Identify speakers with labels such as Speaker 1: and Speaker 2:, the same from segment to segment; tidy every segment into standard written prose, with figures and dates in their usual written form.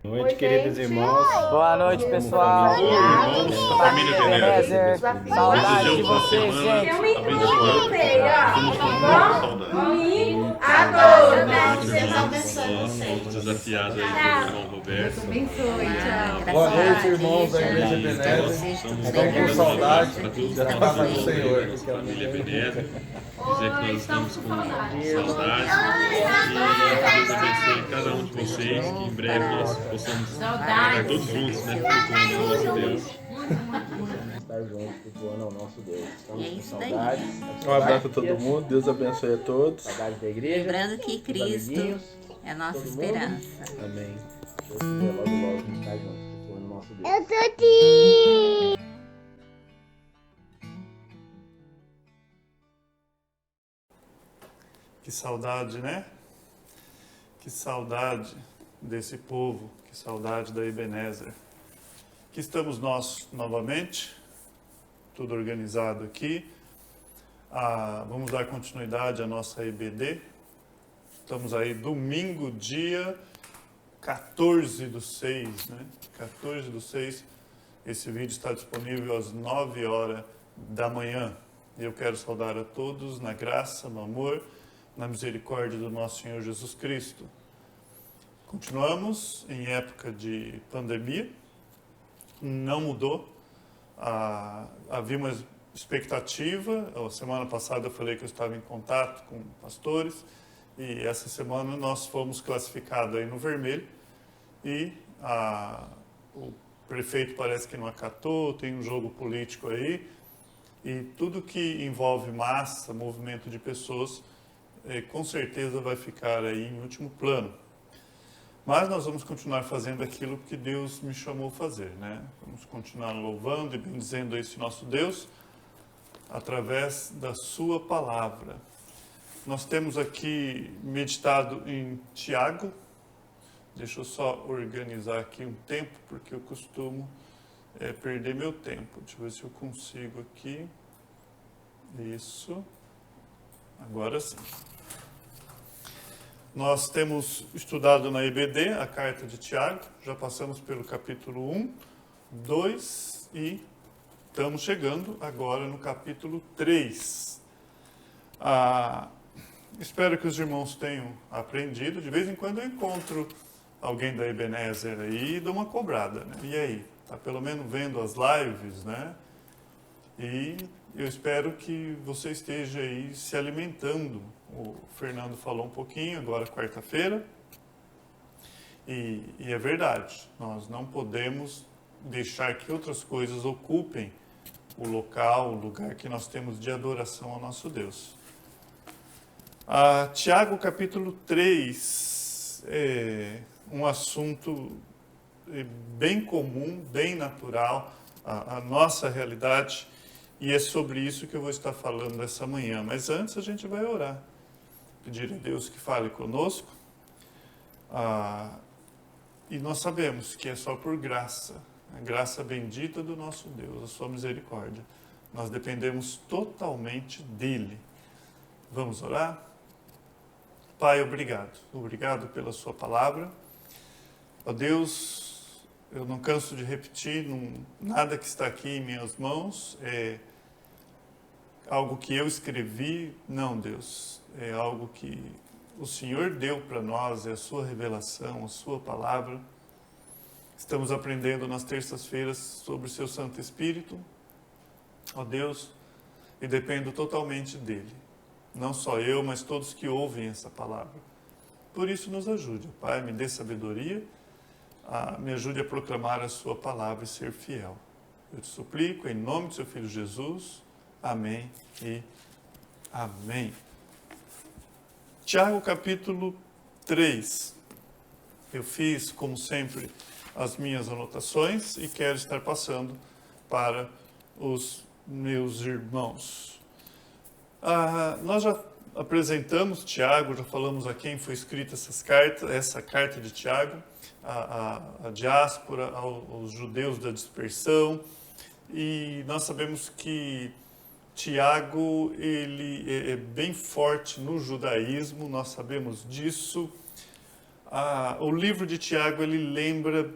Speaker 1: Boa noite, queridos irmãos.
Speaker 2: Boa noite, pessoal.
Speaker 3: Irmãos, família
Speaker 2: Ebenezer.
Speaker 3: Ebenezer.
Speaker 2: Saudade de
Speaker 3: Desejamos uma
Speaker 2: vocês,
Speaker 3: semana
Speaker 2: gente.
Speaker 3: abençoada. Estamos com muita saudade.
Speaker 4: Domingo a todos.
Speaker 5: Deus abençoe vocês.
Speaker 3: Desafiado aí pelo irmão Roberto.
Speaker 6: Boa noite, irmãos da Igreja Ebenezer. Estamos com saudade da casa do Senhor.
Speaker 3: Família Ebenezer. Dizer que nós estamos com saudade. E Deus abençoe cada um de vocês. Que em breve nós possamos estar todos juntos, né? Cultuando ao nosso Deus.
Speaker 1: Estar juntos, cultuando ao nosso Deus. Estamos
Speaker 5: É
Speaker 1: com
Speaker 5: isso daí.
Speaker 1: saudades.
Speaker 6: Um abraço a todo mundo. Deus abençoe a todos.
Speaker 1: Saudades da igreja.
Speaker 5: Lembrando que
Speaker 1: dos
Speaker 5: Cristo
Speaker 1: amiguinhos,
Speaker 5: é a nossa
Speaker 1: todo mundo.
Speaker 5: esperança.
Speaker 1: Amém. Deus quiser, logo, logo, estar juntos, cultuando ao nosso Deus.
Speaker 7: Que saudade, né? Que saudade desse povo, que saudade da Ebenezer. Aqui estamos nós novamente, tudo organizado aqui. Vamos dar continuidade à nossa EBD. Estamos aí domingo, dia 14/6, né? 14/6. Esse vídeo está disponível às 9 horas da manhã. Eu quero saudar a todos na graça, no amor, na misericórdia do nosso Senhor Jesus Cristo. Continuamos em época de pandemia, não mudou. Havia uma expectativa. A semana passada eu falei que eu estava em contato com pastores e essa semana nós fomos classificados aí no vermelho e o prefeito parece que não acatou, tem um jogo político aí e tudo que envolve massa, movimento de pessoas, com certeza vai ficar aí em último plano. Mas nós vamos continuar fazendo aquilo que Deus me chamou a fazer, né? Vamos continuar louvando e bendizendo esse nosso Deus através da sua palavra. Nós temos aqui meditado em Tiago. Deixa eu só organizar aqui um tempo, porque eu costumo perder meu tempo. Deixa eu ver se eu consigo aqui. Isso. Agora sim. Nós temos estudado na EBD a carta de Tiago, já passamos pelo capítulo 1, 2 e estamos chegando agora no capítulo 3. Espero que os irmãos tenham aprendido. De vez em quando eu encontro alguém da Ebenezer aí e dou uma cobrada, né? E aí? Tá pelo menos vendo as lives, né? E eu espero que você esteja aí se alimentando. O Fernando falou um pouquinho, agora quarta-feira. E é verdade, nós não podemos deixar que outras coisas ocupem o local, o lugar que nós temos de adoração ao nosso Deus. Tiago capítulo 3 é um assunto bem comum, bem natural, a nossa realidade. E é sobre isso que eu vou estar falando essa manhã. Mas antes a gente vai orar. Pedir a Deus que fale conosco. E nós sabemos que é só por graça. A graça bendita do nosso Deus, a sua misericórdia. Nós dependemos totalmente dEle. Vamos orar? Pai, obrigado. Obrigado pela sua palavra. Ó Deus, eu não canso de repetir, nada que está aqui em minhas mãos é algo que eu escrevi, não, Deus, é algo que o Senhor deu para nós, é a sua revelação, a sua palavra. Estamos aprendendo nas terças-feiras sobre o seu Santo Espírito, ó Deus, e dependo totalmente dele. Não só eu, mas todos que ouvem essa palavra. Por isso nos ajude, Pai, me dê sabedoria, me ajude a proclamar a sua palavra e ser fiel. Eu te suplico em nome do seu Filho Jesus. Amém e amém. Tiago capítulo 3. Eu fiz, como sempre, as minhas anotações e quero estar passando para os meus irmãos. Nós já apresentamos Tiago, já falamos a quem foi escrita essa carta de Tiago, a diáspora, aos judeus da dispersão, e nós sabemos que Tiago, ele é bem forte no judaísmo, nós sabemos disso. o livro de Tiago, ele lembra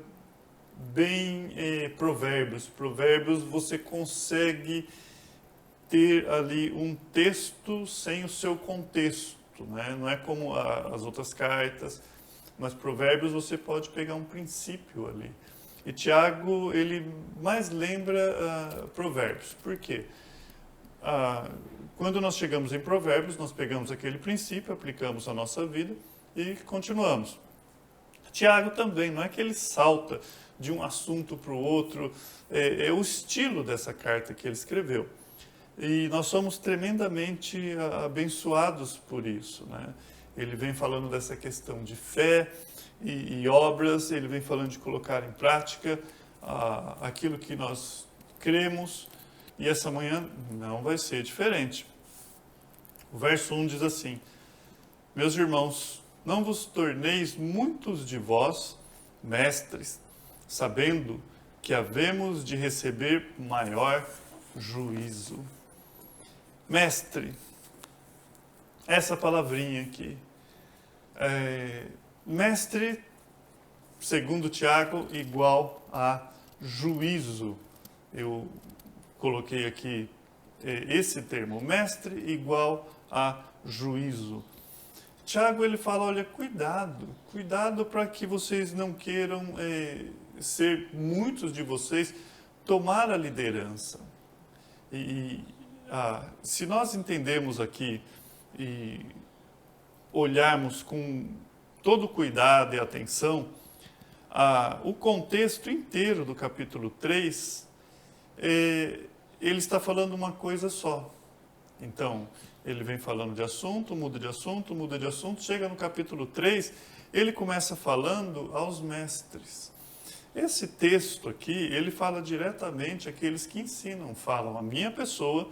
Speaker 7: bem Provérbios. Provérbios você consegue ter ali um texto sem o seu contexto, né? Não é como as outras cartas, mas Provérbios você pode pegar um princípio ali. E Tiago, ele mais lembra Provérbios. Por quê? Quando nós chegamos em Provérbios, nós pegamos aquele princípio, aplicamos à nossa vida e continuamos. Tiago também, não é que ele salta de um assunto para o outro, é o estilo dessa carta que ele escreveu. E nós somos tremendamente abençoados por isso, né? Ele vem falando dessa questão de fé e obras, ele vem falando de colocar em prática aquilo que nós cremos, e essa manhã não vai ser diferente. O verso 1 diz assim: meus irmãos, não vos torneis muitos de vós mestres, sabendo que havemos de receber maior juízo. Mestre, essa palavrinha aqui. Mestre, segundo Tiago, igual a juízo. Eu coloquei aqui esse termo, mestre igual a juízo. Tiago, ele fala, olha, cuidado para que vocês não queiram ser, muitos de vocês, tomar a liderança. Se nós entendemos aqui e olharmos com todo cuidado e atenção, o contexto inteiro do capítulo 3, ele está falando uma coisa só. Então, ele vem falando de assunto, muda de assunto, muda de assunto, chega no capítulo 3, ele começa falando aos mestres. Esse texto aqui, ele fala diretamente àqueles que ensinam, falam a minha pessoa,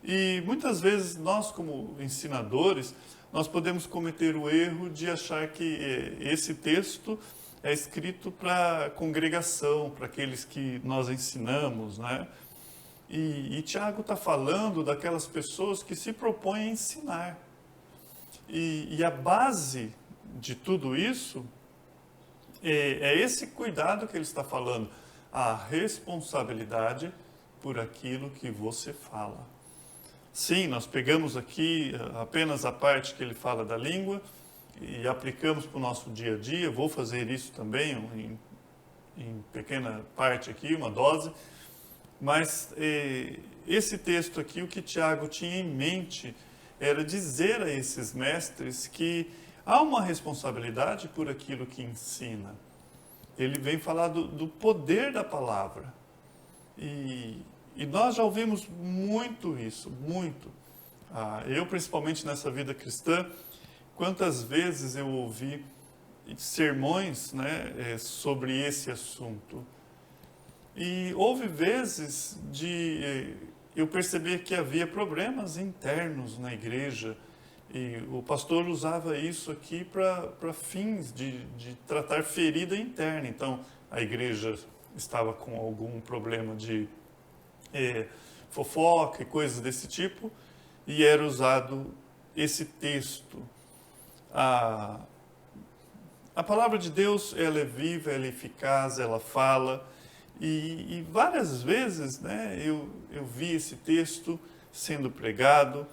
Speaker 7: e muitas vezes nós, como ensinadores, nós podemos cometer o erro de achar que esse texto é escrito para a congregação, para aqueles que nós ensinamos, né? E Tiago está falando daquelas pessoas que se propõem a ensinar. E a base de tudo isso é esse cuidado que ele está falando, a responsabilidade por aquilo que você fala. Sim, nós pegamos aqui apenas a parte que ele fala da língua e aplicamos para o nosso dia a dia. Vou fazer isso também em pequena parte aqui, uma dose. Mas esse texto aqui, o que Tiago tinha em mente era dizer a esses mestres que há uma responsabilidade por aquilo que ensina. Ele vem falar do poder da palavra. E nós já ouvimos muito isso, muito. Eu, principalmente nessa vida cristã, quantas vezes eu ouvi sermões, né, sobre esse assunto. E houve vezes de eu perceber que havia problemas internos na igreja, e o pastor usava isso aqui para fins de tratar ferida interna. Então, a igreja estava com algum problema de fofoca e coisas desse tipo, e era usado esse texto. A palavra de Deus, ela é viva, ela é eficaz, ela fala. E várias vezes, né, eu vi esse texto sendo pregado,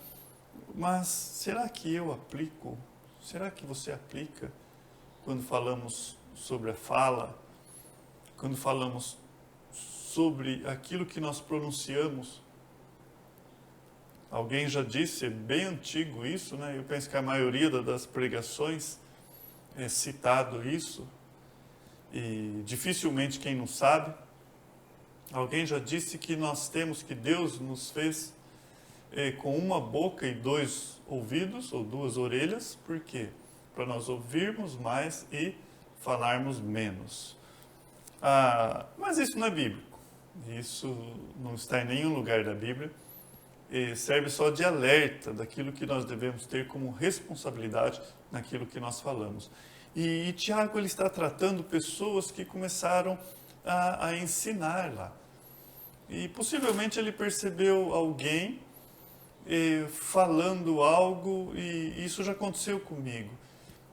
Speaker 7: mas será que eu aplico? Será que você aplica quando falamos sobre a fala? Quando falamos sobre aquilo que nós pronunciamos? Alguém já disse, é bem antigo isso, né? Eu penso que a maioria das pregações é citado isso, e dificilmente quem não sabe. Alguém já disse que Deus nos fez com uma boca e 2 ouvidos, ou 2 orelhas. Por quê? Para nós ouvirmos mais e falarmos menos. Mas isso não é bíblico. Isso não está em nenhum lugar da Bíblia. Serve só de alerta daquilo que nós devemos ter como responsabilidade naquilo que nós falamos. E Tiago, ele está tratando pessoas que começaram a ensinar lá. E possivelmente ele percebeu alguém falando algo, e isso já aconteceu comigo.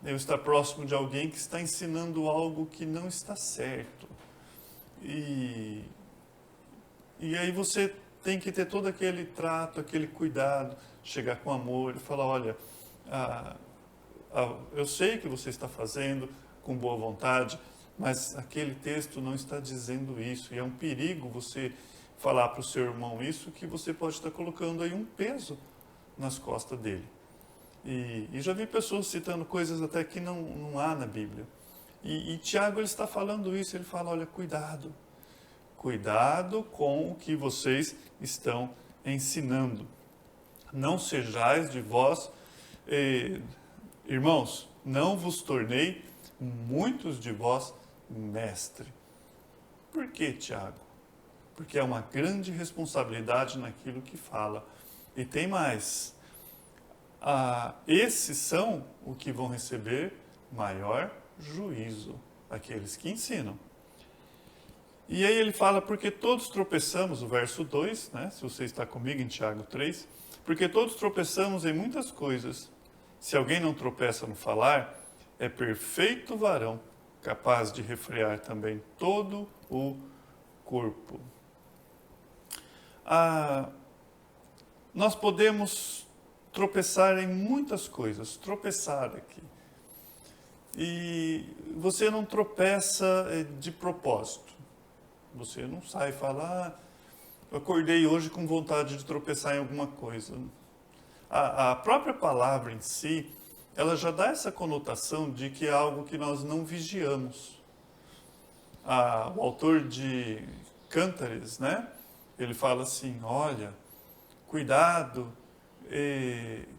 Speaker 7: eu estar próximo de alguém que está ensinando algo que não está certo. E aí você tem que ter todo aquele trato, aquele cuidado, chegar com amor e falar, olha, eu sei que você está fazendo com boa vontade, mas aquele texto não está dizendo isso. E é um perigo você falar para o seu irmão isso, que você pode estar colocando aí um peso nas costas dele. E já vi pessoas citando coisas até que não há na Bíblia. E Tiago, ele está falando isso, ele fala, olha, cuidado com o que vocês estão ensinando. Não sejais de vós, irmãos, não vos tornei muitos de vós mestre. Por que, Tiago? Porque é uma grande responsabilidade naquilo que fala. E tem mais. Esses são o que vão receber maior juízo, aqueles que ensinam. E aí ele fala, porque todos tropeçamos, o verso 2, né, se você está comigo em Tiago 3, porque todos tropeçamos em muitas coisas. Se alguém não tropeça no falar, é perfeito varão, capaz de refrear também todo o corpo. Nós podemos tropeçar em muitas coisas, tropeçar aqui. E você não tropeça de propósito. Você não sai e fala, eu acordei hoje com vontade de tropeçar em alguma coisa. A própria palavra em si, ela já dá essa conotação de que é algo que nós não vigiamos. O autor de Cântares, né? Ele fala assim, olha, cuidado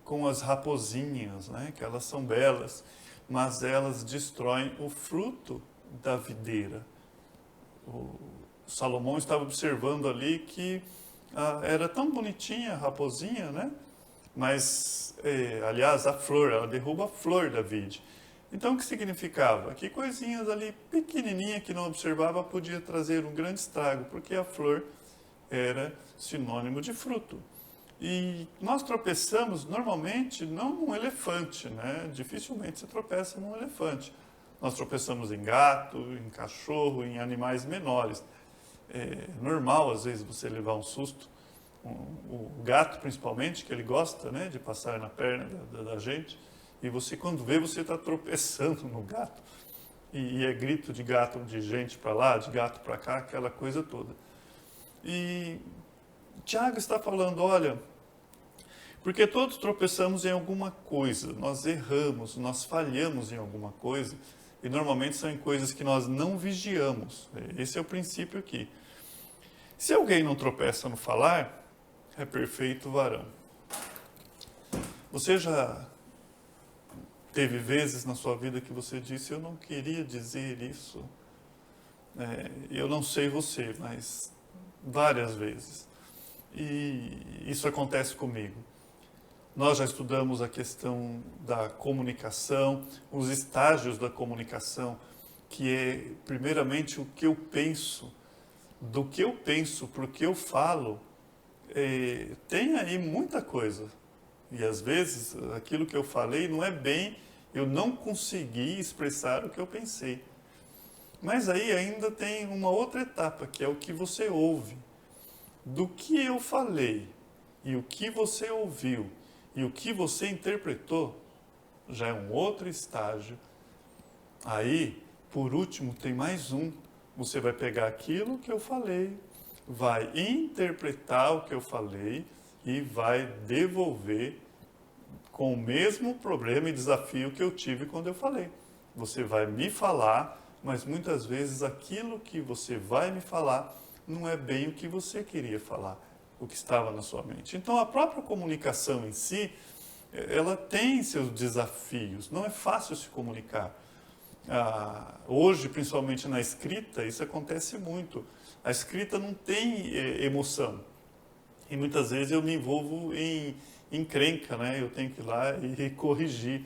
Speaker 7: com as raposinhas, né? Que elas são belas, mas elas destroem o fruto da videira. O Salomão estava observando ali que era tão bonitinha a raposinha, né? Mas, aliás, a flor, ela derruba a flor da vide. Então, o que significava? Que coisinhas ali pequenininha que não observava podia trazer um grande estrago, porque a flor era sinônimo de fruto. E nós tropeçamos normalmente não num elefante, né? Dificilmente se tropeça num elefante. Nós tropeçamos em gato, em cachorro, em animais menores. É normal, às vezes, você levar um susto. O gato, principalmente, que ele gosta, né, de passar na perna da gente. E você, quando vê, você está tropeçando no gato. E é grito de gato, de gente para lá, de gato para cá, aquela coisa toda. E Tiago está falando, olha, porque todos tropeçamos em alguma coisa, nós erramos, nós falhamos em alguma coisa, e normalmente são em coisas que nós não vigiamos. Esse é o princípio aqui. Se alguém não tropeça no falar, é perfeito varão. Você já teve vezes na sua vida que você disse, eu não queria dizer isso? Eu não sei você, mas várias vezes. E isso acontece comigo. Nós já estudamos a questão da comunicação, os estágios da comunicação, que é, primeiramente, o que eu penso. Do que eu penso para o que eu falo, tem aí muita coisa. E, às vezes, aquilo que eu falei não é bem, eu não consegui expressar o que eu pensei. Mas aí ainda tem uma outra etapa, que é o que você ouve. Do que eu falei, e o que você ouviu, e o que você interpretou, já é um outro estágio. Aí, por último, tem mais um. Você vai pegar aquilo que eu falei, vai interpretar o que eu falei e vai devolver com o mesmo problema e desafio que eu tive quando eu falei. Você vai me falar, mas muitas vezes aquilo que você vai me falar não é bem o que você queria falar, o que estava na sua mente. Então, a própria comunicação em si, ela tem seus desafios, não é fácil se comunicar. Hoje, principalmente na escrita, isso acontece muito. A escrita não tem emoção. E muitas vezes eu me envolvo em encrenca, né? Eu tenho que ir lá e corrigir,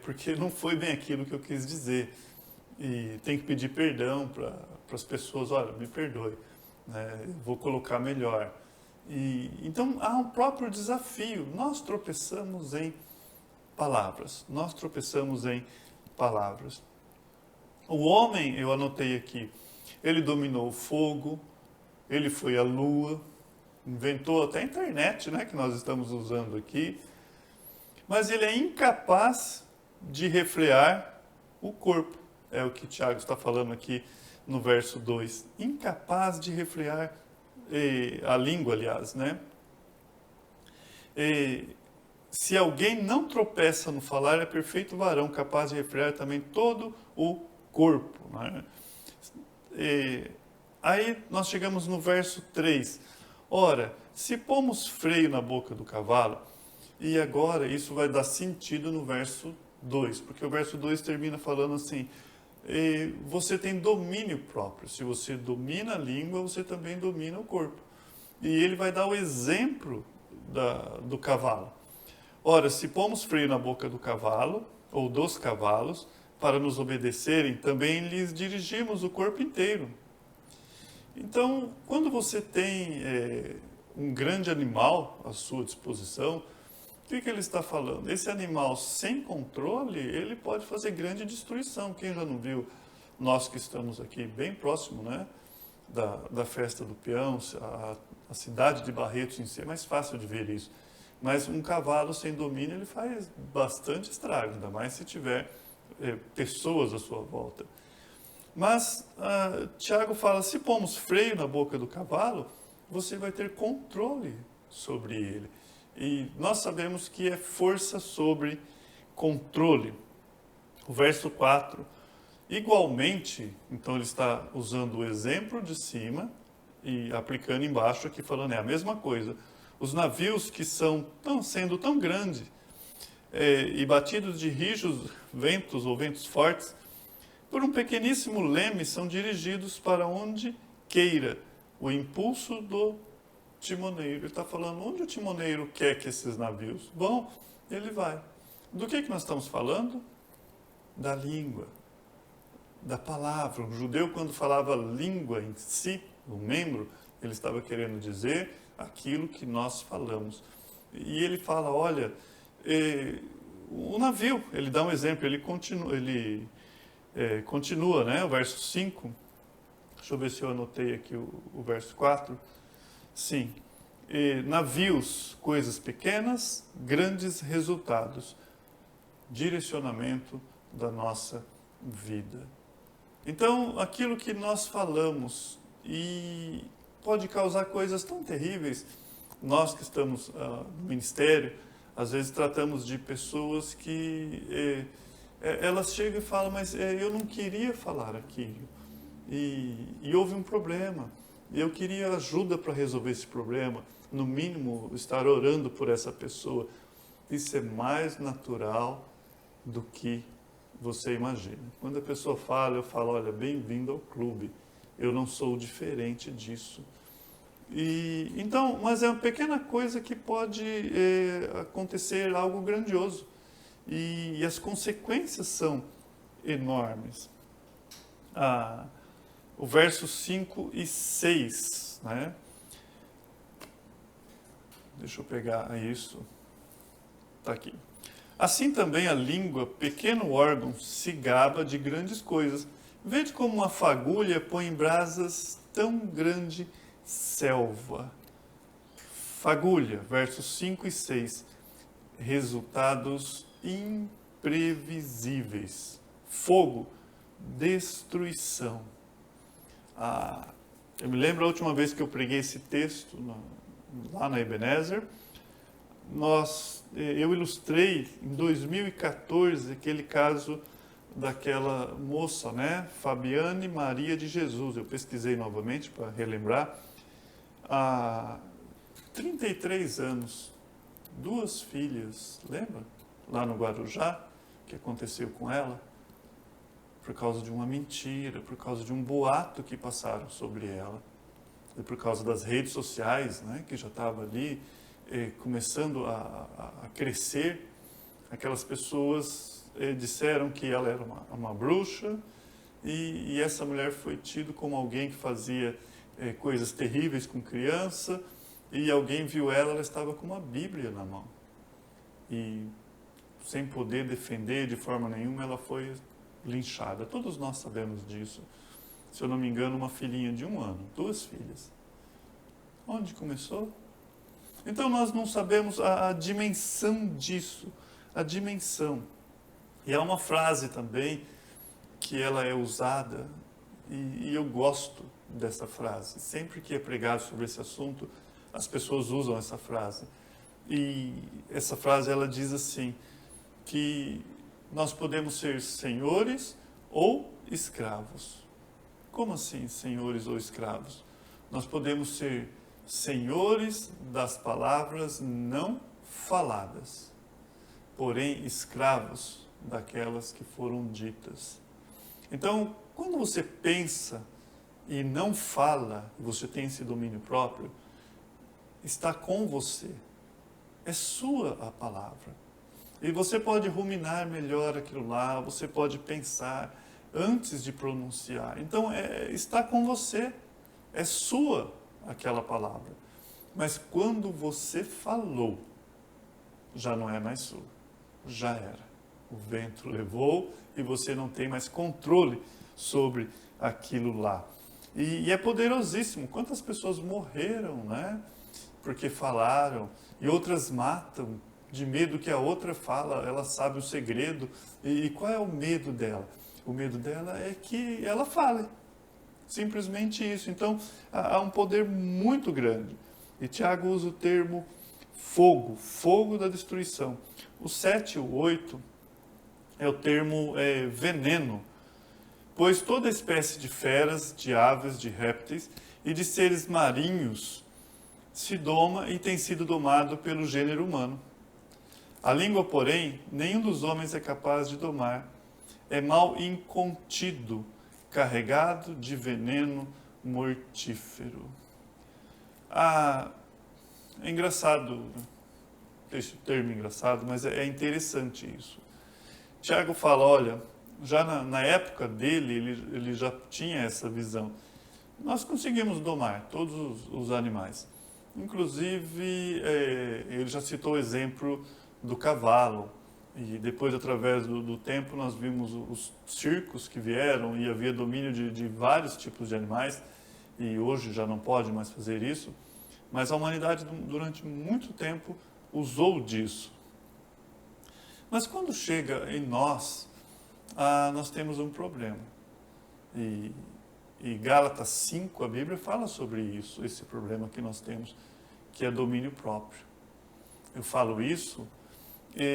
Speaker 7: porque não foi bem aquilo que eu quis dizer. E tenho que pedir perdão para as pessoas, olha, me perdoe, né? Vou colocar melhor. Então, há um próprio desafio. Nós tropeçamos em palavras. Nós tropeçamos em palavras. O homem, eu anotei aqui, ele dominou o fogo, ele foi à lua, inventou até a internet, né, que nós estamos usando aqui, mas ele é incapaz de refrear o corpo. É o que Tiago está falando aqui no verso 2. Incapaz de refrear a língua, aliás, né? Se alguém não tropeça no falar, é perfeito varão, capaz de refrear também todo o corpo. Né? Aí nós chegamos no verso 3. Ora, se pomos freio na boca do cavalo, e agora isso vai dar sentido no verso 2, porque o verso 2 termina falando assim, você tem domínio próprio. Se você domina a língua, você também domina o corpo. E ele vai dar o exemplo do cavalo. Ora, se pomos freio na boca do cavalo, ou dos cavalos, para nos obedecerem, também lhes dirigimos o corpo inteiro. Então, quando você tem um grande animal à sua disposição, o que ele está falando? Esse animal sem controle, ele pode fazer grande destruição. Quem já não viu, nós que estamos aqui bem próximo, né, da festa do peão, a cidade de Barretos em si, é mais fácil de ver isso. Mas um cavalo sem domínio, ele faz bastante estrago, ainda mais se tiver pessoas à sua volta. Mas Tiago fala, se pomos freio na boca do cavalo, você vai ter controle sobre ele. E nós sabemos que é força sobre controle. O verso 4, igualmente, então ele está usando o exemplo de cima e aplicando embaixo aqui, falando a mesma coisa. Os navios que estão sendo tão grandes e batidos de rijos ventos ou ventos fortes, por um pequeníssimo leme são dirigidos para onde queira o impulso do timoneiro. Ele está falando, onde o timoneiro quer que esses navios vão, ele vai. Do que nós estamos falando? Da língua, da palavra. O judeu, quando falava língua em si, o membro, ele estava querendo dizer aquilo que nós falamos. E ele fala, olha, o navio, ele dá um exemplo, ele continua, né, o verso 5, deixa eu ver se eu anotei aqui o verso 4, sim, navios, coisas pequenas, grandes resultados, direcionamento da nossa vida. Então, aquilo que nós falamos e pode causar coisas tão terríveis, nós que estamos no ministério, às vezes tratamos de pessoas que elas chegam e falam, mas eu não queria falar aquilo. E houve um problema. Eu queria ajuda para resolver esse problema. No mínimo, estar orando por essa pessoa. Isso é mais natural do que você imagina. Quando a pessoa fala, eu falo, olha, bem-vindo ao clube. Eu não sou diferente disso. Então, mas é uma pequena coisa que pode acontecer algo grandioso. E as consequências são enormes. O verso 5 e 6, né? Deixa eu pegar isso. Está aqui. Assim também a língua, pequeno órgão, se gaba de grandes coisas. Vede como uma fagulha põe em brasas tão grande selva. Fagulha, versos 5 e 6. Resultados imprevisíveis. Fogo, destruição. Eu me lembro a última vez que eu preguei esse texto lá na Ebenezer. Eu ilustrei em 2014 aquele caso daquela moça, né, Fabiane Maria de Jesus. Eu pesquisei novamente para relembrar. Há 33 anos, 2 filhas, lembra? Lá no Guarujá, o que aconteceu com ela? Por causa de uma mentira, por causa de um boato que passaram sobre ela. E por causa das redes sociais, né, que já estava ali, começando a crescer, aquelas pessoas disseram que ela era uma bruxa, e essa mulher foi tida como alguém que fazia coisas terríveis com criança, e alguém viu ela estava com uma Bíblia na mão. E sem poder defender de forma nenhuma, ela foi linchada. Todos nós sabemos disso. Se eu não me engano, uma filhinha de 1 ano, 2 filhas. Onde começou? Então nós não sabemos a dimensão disso, a dimensão. E há uma frase também que ela é usada, e eu gosto dessa frase. Sempre que é pregado sobre esse assunto, as pessoas usam essa frase. E essa frase, ela diz assim, que nós podemos ser senhores ou escravos. Como assim, senhores ou escravos? Nós podemos ser senhores das palavras não faladas, porém escravos daquelas que foram ditas. Então, quando você pensa e não fala, você tem esse domínio próprio, está com você. É sua a palavra. E você pode ruminar melhor aquilo lá, você pode pensar antes de pronunciar. Então, está com você. É sua aquela palavra. Mas quando você falou, já não é mais sua. Já era. O vento levou e você não tem mais controle sobre aquilo lá. E é poderosíssimo. Quantas pessoas morreram, né? Porque falaram, e outras matam de medo que a outra fala, ela sabe o segredo. E qual é o medo dela? O medo dela é que ela fale. Simplesmente isso. Então, há um poder muito grande. E Tiago usa o termo fogo, fogo da destruição. O 7 e o 8 é o termo veneno. Pois toda espécie de feras, de aves, de répteis e de seres marinhos se doma e tem sido domado pelo gênero humano. A língua, porém, nenhum dos homens é capaz de domar. É mal incontido, carregado de veneno mortífero. É engraçado, esse termo engraçado, mas é interessante isso. Tiago fala, olha, já na época dele, ele já tinha essa visão. Nós conseguimos domar todos os animais. Inclusive, ele já citou o exemplo do cavalo. E depois, através do tempo, nós vimos os circos que vieram e havia domínio de vários tipos de animais. E hoje já não pode mais fazer isso. Mas a humanidade, durante muito tempo, usou disso. Mas quando chega em nós, nós temos um problema. E Gálatas 5, a Bíblia fala sobre isso, esse problema que nós temos, que é domínio próprio. Eu falo isso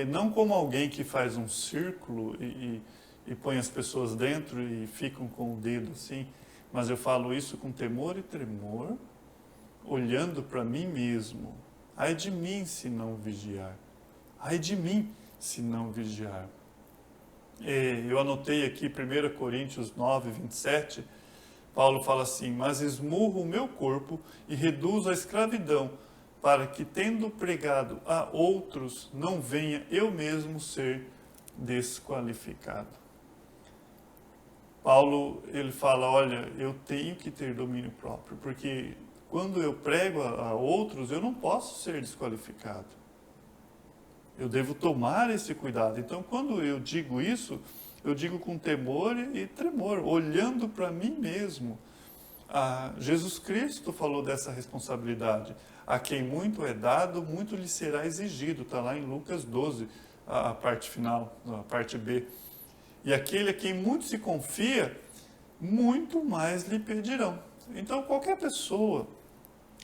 Speaker 7: não como alguém que faz um círculo e põe as pessoas dentro e ficam com o dedo assim, mas eu falo isso com temor e tremor, olhando para mim mesmo. Ai de mim se não vigiar. Ai de mim se não vigiar. Eu anotei aqui 1 Coríntios 9, 27, Paulo fala assim, mas esmurro o meu corpo e reduzo a escravidão, para que, tendo pregado a outros, não venha eu mesmo ser desqualificado. Paulo, ele fala, olha, eu tenho que ter domínio próprio, porque quando eu prego a outros, eu não posso ser desqualificado. Eu devo tomar esse cuidado. Então, quando eu digo isso, eu digo com temor e tremor, olhando para mim mesmo. Jesus Cristo falou dessa responsabilidade. A quem muito é dado, muito lhe será exigido. Está lá em Lucas 12, a parte final, a parte B. E aquele a quem muito se confia, muito mais lhe pedirão. Então, qualquer pessoa,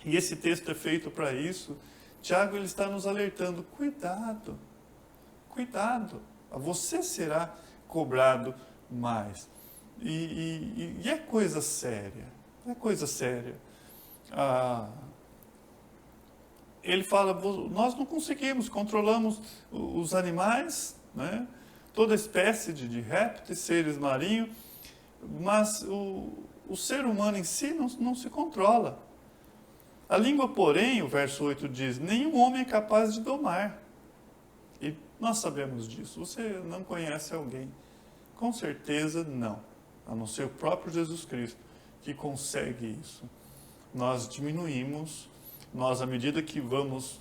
Speaker 7: e esse texto é feito para isso, Tiago ele está nos alertando, cuidado, cuidado, você será cobrado mais. E é coisa séria, é coisa séria. Ele fala, nós não conseguimos, controlamos os animais, né? Toda espécie de répteis, seres marinhos, mas o ser humano em si não se controla. A língua, porém, o verso 8 diz, nenhum homem é capaz de domar. E nós sabemos disso. Você não conhece alguém? Com certeza não, a não ser o próprio Jesus Cristo, que consegue isso. Nós diminuímos, à medida que vamos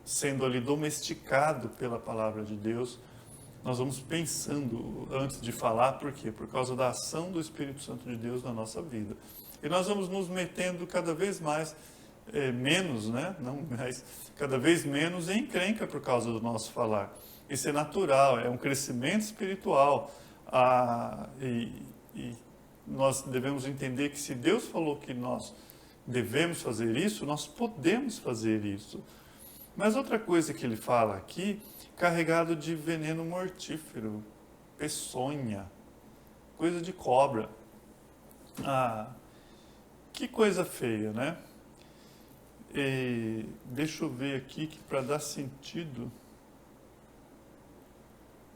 Speaker 7: sendo ali domesticado pela palavra de Deus, nós vamos pensando antes de falar, por quê? Por causa da ação do Espírito Santo de Deus na nossa vida. E nós vamos nos metendo cada vez mais, menos, né? Não mais, cada vez menos em encrenca por causa do nosso falar. Isso é natural, é um crescimento espiritual. E nós devemos entender que se Deus falou que nós devemos fazer isso, nós podemos fazer isso. Mas outra coisa que ele fala aqui, carregado de veneno mortífero, peçonha, coisa de cobra. Que coisa feia, né? Deixa eu ver aqui que para dar sentido.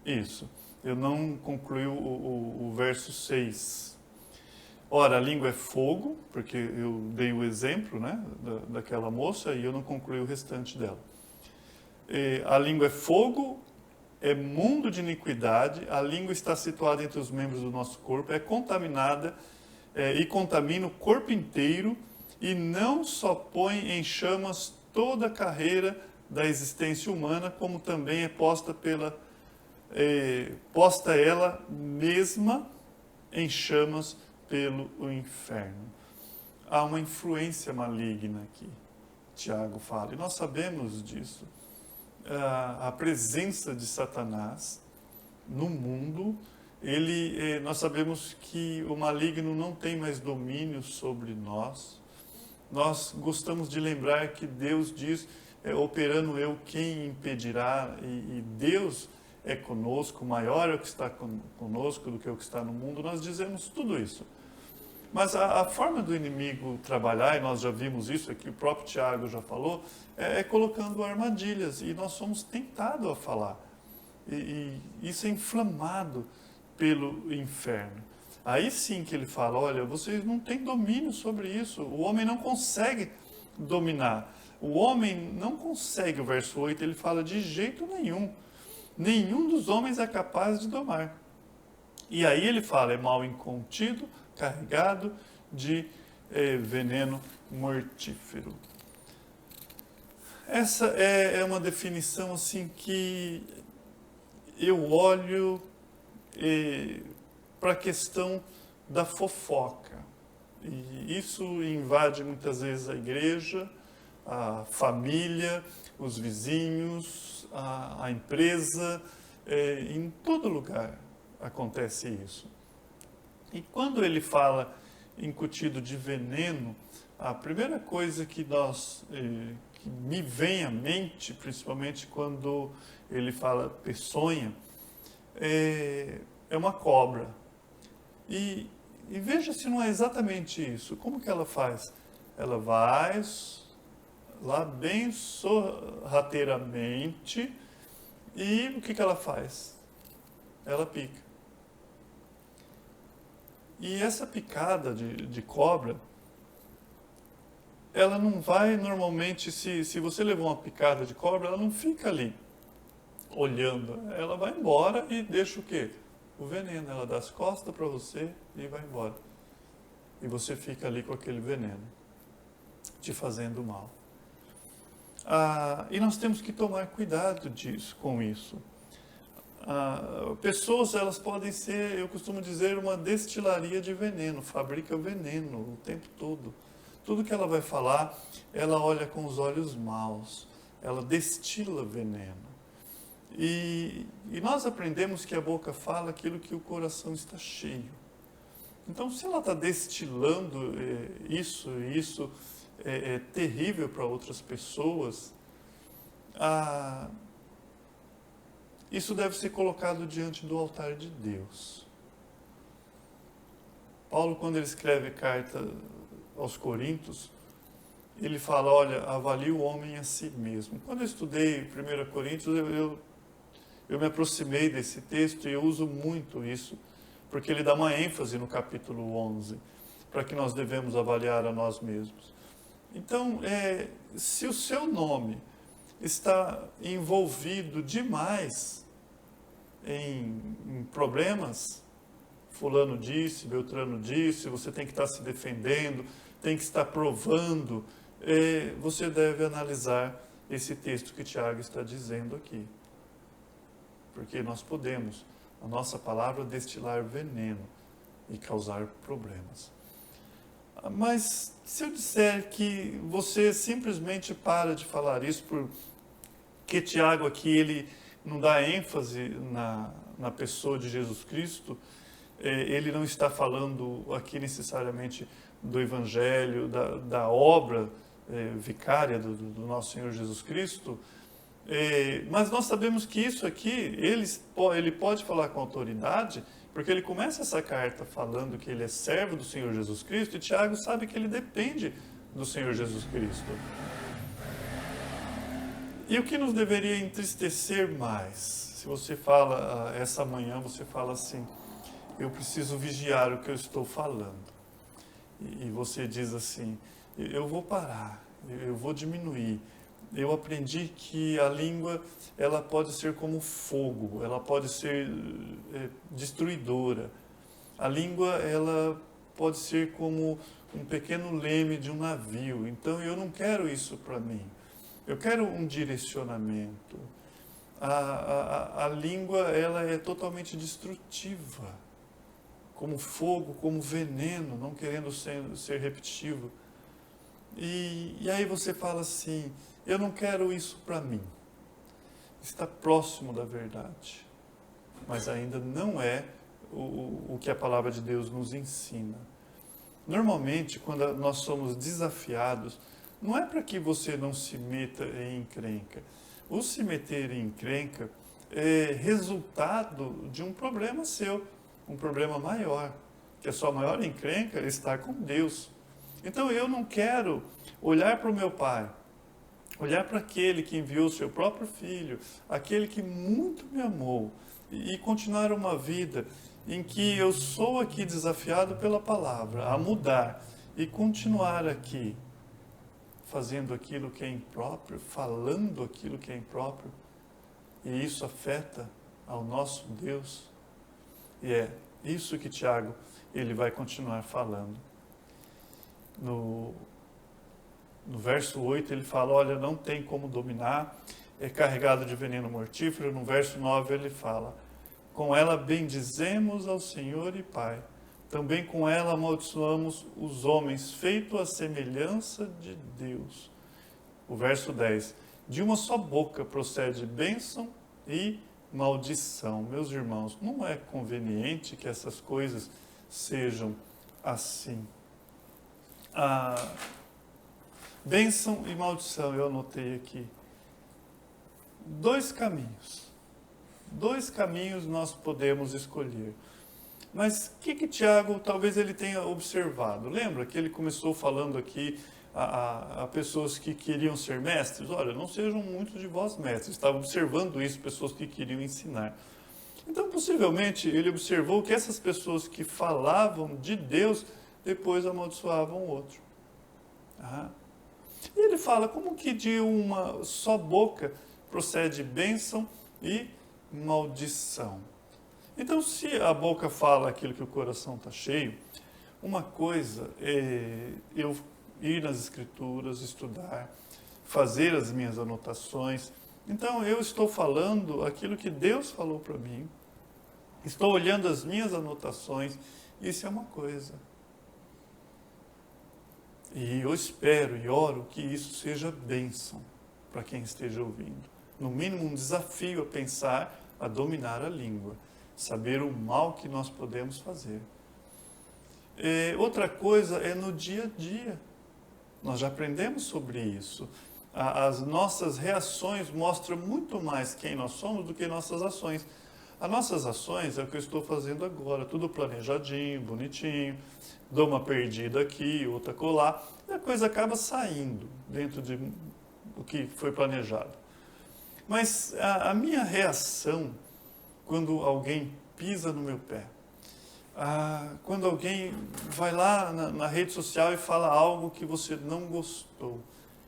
Speaker 7: Isso, eu não concluí o verso 6. Ora, a língua é fogo, porque eu dei o exemplo, né, daquela moça e eu não concluí o restante dela. A língua é fogo, é mundo de iniquidade, a língua está situada entre os membros do nosso corpo, é contaminada e contamina o corpo inteiro e não só põe em chamas toda a carreira da existência humana, como também é posta ela mesma em chamas pelo inferno. Há uma influência maligna aqui, Tiago fala, e nós sabemos disso. A presença de Satanás no mundo, nós sabemos que o maligno não tem mais domínio sobre nós. Nós gostamos de lembrar que Deus diz, operando eu, quem impedirá? E Deus é conosco, maior é o que está conosco do que o que está no mundo. Nós dizemos tudo isso. Mas a forma do inimigo trabalhar, e nós já vimos isso aqui, o próprio Tiago já falou, é colocando armadilhas, e nós somos tentados a falar. E isso é inflamado pelo inferno. Aí sim que ele fala, olha, vocês não têm domínio sobre isso, o homem não consegue dominar. O homem não consegue, o verso 8, ele fala, de jeito nenhum. Nenhum dos homens é capaz de domar. E aí ele fala, é mal incontido, carregado de veneno mortífero. Essa é uma definição assim que eu olho para a questão da fofoca. E isso invade muitas vezes a igreja, a família, os vizinhos, a empresa, em todo lugar acontece isso. E quando ele fala incutido de veneno, a primeira coisa que me vem à mente, principalmente quando ele fala peçonha, é uma cobra. E veja se não é exatamente isso. Como que ela faz? Ela vai lá bem sorrateiramente e o que ela faz? Ela pica. E essa picada de cobra, ela não vai normalmente, se você levou uma picada de cobra, ela não fica ali olhando. Ela vai embora e deixa o quê? O veneno. Ela dá as costas para você e vai embora. E você fica ali com aquele veneno, te fazendo mal. E nós temos que tomar cuidado com isso. Pessoas, elas podem ser, eu costumo dizer, uma destilaria de veneno, fabrica veneno o tempo todo. Tudo que ela vai falar, ela olha com os olhos maus, ela destila veneno. E nós aprendemos que a boca fala aquilo que o coração está cheio. Então, se ela está destilando isso é terrível para outras pessoas, isso deve ser colocado diante do altar de Deus. Paulo, quando ele escreve carta aos Coríntios, ele fala, olha, avalie o homem a si mesmo. Quando eu estudei 1 Coríntios, eu me aproximei desse texto e eu uso muito isso, porque ele dá uma ênfase no capítulo 11, para que nós devemos avaliar a nós mesmos. Então, se o seu nome está envolvido demais em problemas, fulano disse, Beltrano disse, você tem que estar se defendendo, tem que estar provando, você deve analisar esse texto que Tiago está dizendo aqui. Porque nós podemos, a nossa palavra, destilar veneno e causar problemas. Mas se eu disser que você simplesmente para de falar isso porque Tiago aqui ele não dá ênfase na pessoa de Jesus Cristo, ele não está falando aqui necessariamente do Evangelho, da obra vicária do nosso Senhor Jesus Cristo, mas nós sabemos que isso aqui, ele pode falar com autoridade, porque ele começa essa carta falando que ele é servo do Senhor Jesus Cristo, e Tiago sabe que ele depende do Senhor Jesus Cristo. E o que nos deveria entristecer mais? Se você fala, essa manhã você fala assim, eu preciso vigiar o que eu estou falando. E você diz assim, eu vou parar, eu vou diminuir. Eu aprendi que a língua, ela pode ser como fogo, ela pode ser destruidora. A língua, ela pode ser como um pequeno leme de um navio. Então, eu não quero isso para mim. Eu quero um direcionamento. A língua, ela é totalmente destrutiva. Como fogo, como veneno, não querendo ser repetitivo. E aí você fala assim, eu não quero isso para mim. Está próximo da verdade, mas ainda não é o que a palavra de Deus nos ensina. Normalmente, quando nós somos desafiados, não é para que você não se meta em encrenca. O se meter em encrenca é resultado de um problema seu, um problema maior, que a sua maior encrenca é estar com Deus. Então eu não quero olhar para o meu Pai, olhar para aquele que enviou o seu próprio Filho, aquele que muito me amou, e continuar uma vida em que eu sou aqui desafiado pela palavra a mudar e continuar aqui fazendo aquilo que é impróprio, falando aquilo que é impróprio, e isso afeta ao nosso Deus. E é isso que Tiago ele vai continuar falando. No verso 8 ele fala, olha, não tem como dominar, é carregado de veneno mortífero. No verso 9 ele fala, com ela bendizemos ao Senhor e Pai, também com ela amaldiçoamos os homens, feito à semelhança de Deus. O verso 10, de uma só boca procede bênção e maldição. Meus irmãos, não é conveniente que essas coisas sejam assim. Bênção e maldição, eu anotei aqui. Dois caminhos nós podemos escolher. Mas o que Tiago talvez ele tenha observado? Lembra que ele começou falando aqui a pessoas que queriam ser mestres? Olha, não sejam muitos de vós mestres. Estava observando isso, pessoas que queriam ensinar. Então, possivelmente, ele observou que essas pessoas que falavam de Deus, depois amaldiçoavam o outro. E ele fala, como que de uma só boca procede bênção e maldição? Então, se a boca fala aquilo que o coração está cheio, uma coisa é eu ir nas Escrituras, estudar, fazer as minhas anotações. Então, eu estou falando aquilo que Deus falou para mim, estou olhando as minhas anotações, isso é uma coisa. E eu espero e oro que isso seja bênção para quem esteja ouvindo. No mínimo, um desafio a pensar, a dominar a língua, saber o mal que nós podemos fazer. Outra coisa é no dia a dia. Nós já aprendemos sobre isso. As nossas reações mostram muito mais quem nós somos do que nossas ações. As nossas ações é o que eu estou fazendo agora, tudo planejadinho, bonitinho, dou uma perdida aqui, outra colar, e a coisa acaba saindo dentro de o que foi planejado. Mas a minha reação quando alguém pisa no meu pé, quando alguém vai lá na rede social e fala algo que você não gostou,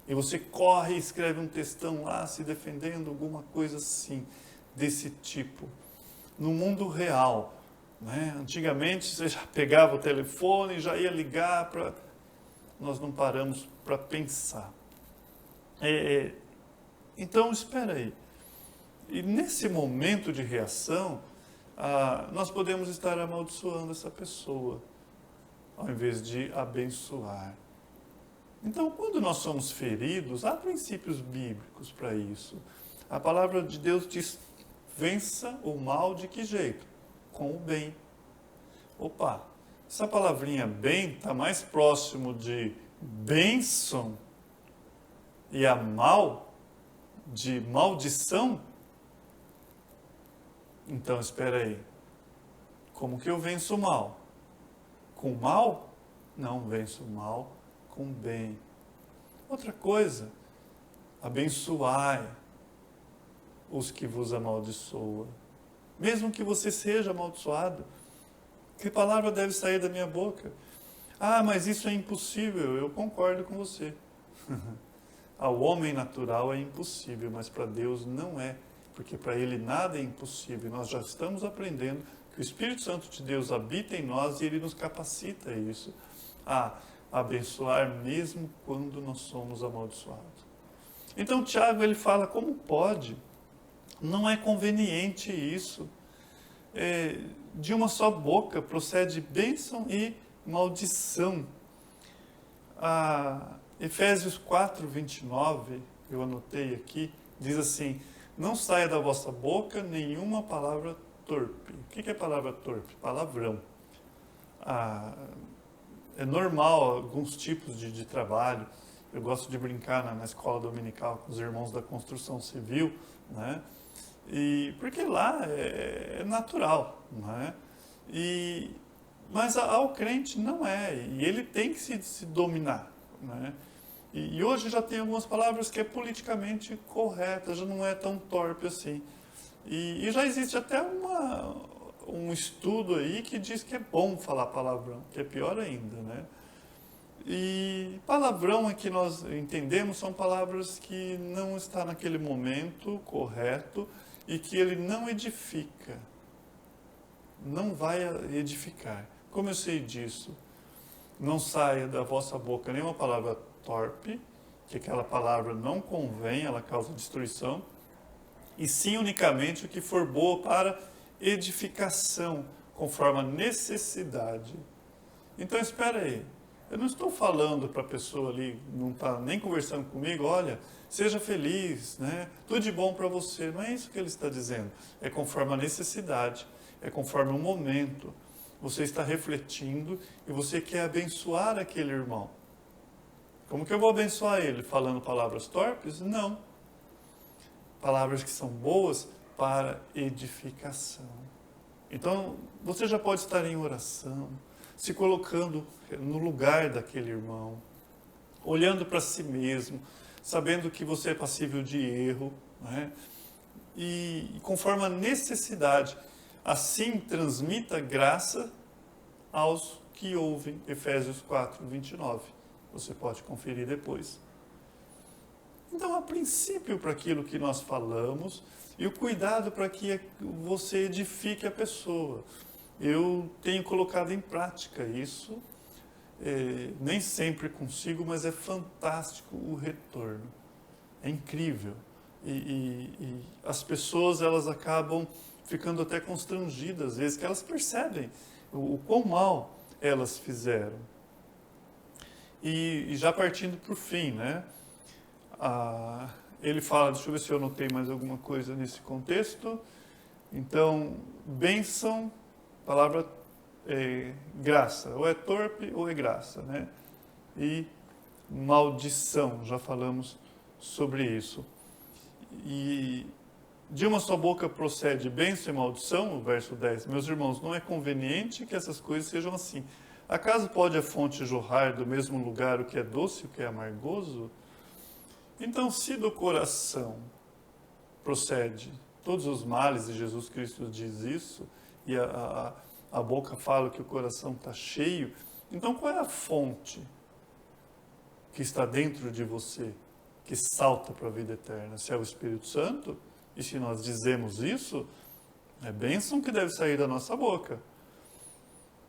Speaker 7: e você corre e escreve um textão lá se defendendo, alguma coisa assim, desse tipo. No mundo real, né? Antigamente você já pegava o telefone e já ia ligar para... Nós não paramos para pensar. Então, espera aí. E nesse momento de reação, nós podemos estar amaldiçoando essa pessoa, ao invés de abençoar. Então, quando nós somos feridos, há princípios bíblicos para isso. A palavra de Deus diz, vença o mal de que jeito? Com o bem. Opa, essa palavrinha bem está mais próximo de bênção e a mal, de maldição. Então, espera aí. Como que eu venço o mal? Com mal? Não, venço o mal com bem. Outra coisa, abençoai os que vos amaldiçoam. Mesmo que você seja amaldiçoado, que palavra deve sair da minha boca? Ah, mas isso é impossível. Eu concordo com você. Ao homem natural é impossível, mas para Deus não é. Porque para Ele nada é impossível. Nós já estamos aprendendo que o Espírito Santo de Deus habita em nós e Ele nos capacita a isso. A abençoar mesmo quando nós somos amaldiçoados. Então Tiago ele fala como pode. Não é conveniente isso. De uma só boca procede bênção e maldição. Efésios 4, 29, eu anotei aqui, diz assim, não saia da vossa boca nenhuma palavra torpe. O que é palavra torpe? Palavrão. É normal alguns tipos de trabalho. Eu gosto de brincar na escola dominical com os irmãos da construção civil, né? Porque lá é natural, né? Mas ao crente não é, e ele tem que se dominar, né? E hoje já tem algumas palavras que é politicamente correta, já não é tão torpe assim. E já existe até um estudo aí que diz que é bom falar palavrão, que é pior ainda, né? E palavrão é que nós entendemos são palavras que não está naquele momento correto e que ele não edifica, não vai edificar. Como eu sei disso? Não saia da vossa boca nenhuma palavra torpe, que aquela palavra não convém, ela causa destruição, e sim unicamente o que for boa para edificação, conforme a necessidade. Então espera aí, eu não estou falando para a pessoa ali, não está nem conversando comigo, olha, seja feliz, né? Tudo de bom para você, não é isso que ele está dizendo, é conforme a necessidade, é conforme o momento, você está refletindo e você quer abençoar aquele irmão. Como que eu vou abençoar ele? Falando palavras torpes? Não. Palavras que são boas para edificação. Então, você já pode estar em oração, se colocando no lugar daquele irmão, olhando para si mesmo, sabendo que você é passível de erro, né? E conforme a necessidade, assim transmita graça aos que ouvem. Efésios 4, 29. Você pode conferir depois. Então, há princípio para aquilo que nós falamos e o cuidado para que você edifique a pessoa. Eu tenho colocado em prática isso, nem sempre consigo, mas é fantástico o retorno. É incrível. E as pessoas elas acabam ficando até constrangidas, às vezes, que elas percebem o quão mal elas fizeram. E já partindo para o fim, né? Ele fala, deixa eu ver se eu anotei mais alguma coisa nesse contexto. Então, bênção, palavra graça, ou é torpe ou é graça, né? E maldição, já falamos sobre isso. E de uma só boca procede bênção e maldição, o verso 10. Meus irmãos, não é conveniente que essas coisas sejam assim. Acaso pode a fonte jorrar do mesmo lugar o que é doce e o que é amargoso? Então, se do coração procede todos os males, e Jesus Cristo diz isso, e a boca fala que o coração está cheio, então qual é a fonte que está dentro de você, que salta para a vida eterna? Se é o Espírito Santo, e se nós dizemos isso, é bênção que deve sair da nossa boca.